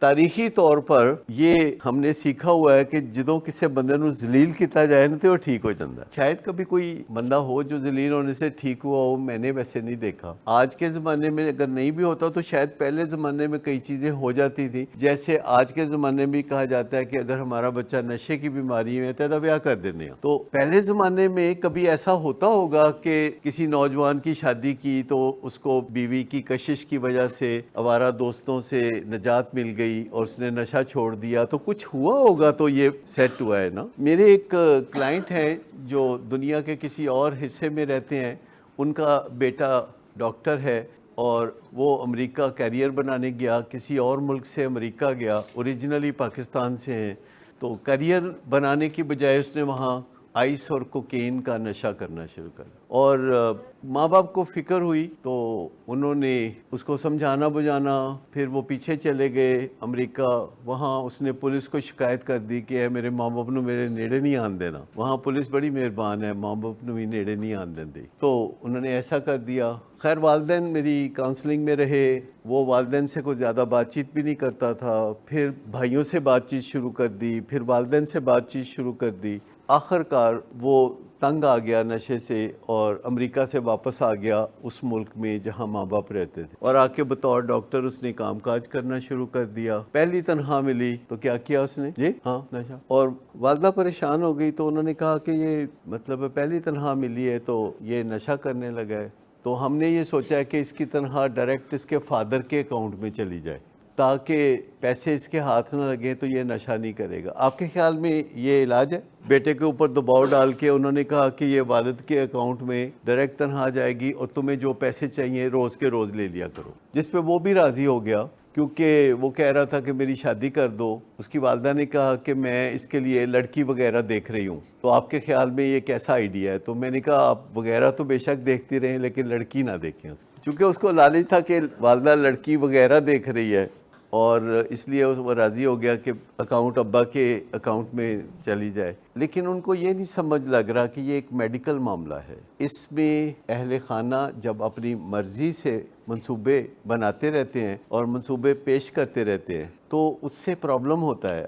تاریخی طور پر یہ ہم نے سیکھا ہوا ہے کہ جدوں کسی بندے نو ذلیل کیتا جائے نا تو وہ ٹھیک ہو جاتا ہے. شاید کبھی کوئی بندہ ہو جو ذلیل ہونے سے ٹھیک ہوا ہو, میں نے ویسے نہیں دیکھا. آج کے زمانے میں اگر نہیں بھی ہوتا تو شاید پہلے زمانے میں کئی چیزیں ہو جاتی تھی. جیسے آج کے زمانے میں کہا جاتا ہے کہ اگر ہمارا بچہ نشے کی بیماری میں ہے تو بیاہ کر دینے ہیں. تو پہلے زمانے میں کبھی ایسا ہوتا ہوگا کہ کسی نوجوان کی شادی کی تو اس کو بیوی کی کشش کی وجہ سے آوارہ دوستوں سے نجات مل گئی اور اس نے نشہ چھوڑ دیا, تو کچھ ہوا ہوگا تو یہ سیٹ ہوا ہے نا. میرے ایک کلائنٹ ہیں جو دنیا کے کسی اور حصے میں رہتے ہیں, ان کا بیٹا ڈاکٹر ہے اور وہ امریکہ کیریئر بنانے گیا, کسی اور ملک سے امریکہ گیا, اوریجنلی پاکستان سے ہیں. تو کیریئر بنانے کی بجائے اس نے وہاں آئس اور کوکین کا نشہ کرنا شروع کر دیا. اور ماں باپ کو فکر ہوئی تو انہوں نے اس کو سمجھانا بجھانا, پھر وہ پیچھے چلے گئے امریکہ. وہاں اس نے پولیس کو شکایت کر دی کہ میرے ماں باپ نو میرے نیڑے نہیں آن دینا. وہاں پولیس بڑی مہربان ہے, ماں باپ نو بھی نیڑے نہیں آن دیں دی. تو انہوں نے ایسا کر دیا. خیر والدین میری کاؤنسلنگ میں رہے, وہ والدین سے کوئی زیادہ بات چیت بھی نہیں کرتا تھا. پھر بھائیوں سے بات چیت شروع کر دی, پھر والدین سے بات چیت شروع کر دی. آخر کار وہ تنگ آ گیا نشے سے اور امریکہ سے واپس آ گیا اس ملک میں جہاں ماں باپ رہتے تھے, اور آ کے بطور ڈاکٹر اس نے کام کاج کرنا شروع کر دیا. پہلی تنخواہ ملی تو کیا کیا اس نے, جی ہاں نشہ. اور والدہ پریشان ہو گئی تو انہوں نے کہا کہ یہ مطلب پہلی تنخواہ ملی ہے تو یہ نشہ کرنے لگا ہے. تو ہم نے یہ سوچا ہے کہ اس کی تنخواہ ڈائریکٹ اس کے فادر کے اکاؤنٹ میں چلی جائے تاکہ پیسے اس کے ہاتھ نہ لگیں تو یہ نشہ نہیں کرے گا. آپ کے خیال میں یہ علاج ہے؟ بیٹے کے اوپر دباؤ ڈال کے انہوں نے کہا کہ یہ والد کے اکاؤنٹ میں ڈائریکٹ تنخواہ جائے گی اور تمہیں جو پیسے چاہیے روز کے روز لے لیا کرو, جس پہ وہ بھی راضی ہو گیا کیونکہ وہ کہہ رہا تھا کہ میری شادی کر دو. اس کی والدہ نے کہا کہ میں اس کے لیے لڑکی وغیرہ دیکھ رہی ہوں, تو آپ کے خیال میں یہ کیسا آئیڈیا ہے؟ تو میں نے کہا آپ وغیرہ تو بے شک دیکھتی رہیں لیکن لڑکی نہ دیکھیں. چونکہ اس کو لالچ تھا کہ والدہ لڑکی وغیرہ دیکھ رہی ہے, اور اس لیے وہ راضی ہو گیا کہ اکاؤنٹ ابا کے اکاؤنٹ میں چلی جائے. لیکن ان کو یہ نہیں سمجھ لگ رہا کہ یہ ایک میڈیکل معاملہ ہے. اس میں اہل خانہ جب اپنی مرضی سے منصوبے بناتے رہتے ہیں اور منصوبے پیش کرتے رہتے ہیں تو اس سے پرابلم ہوتا ہے.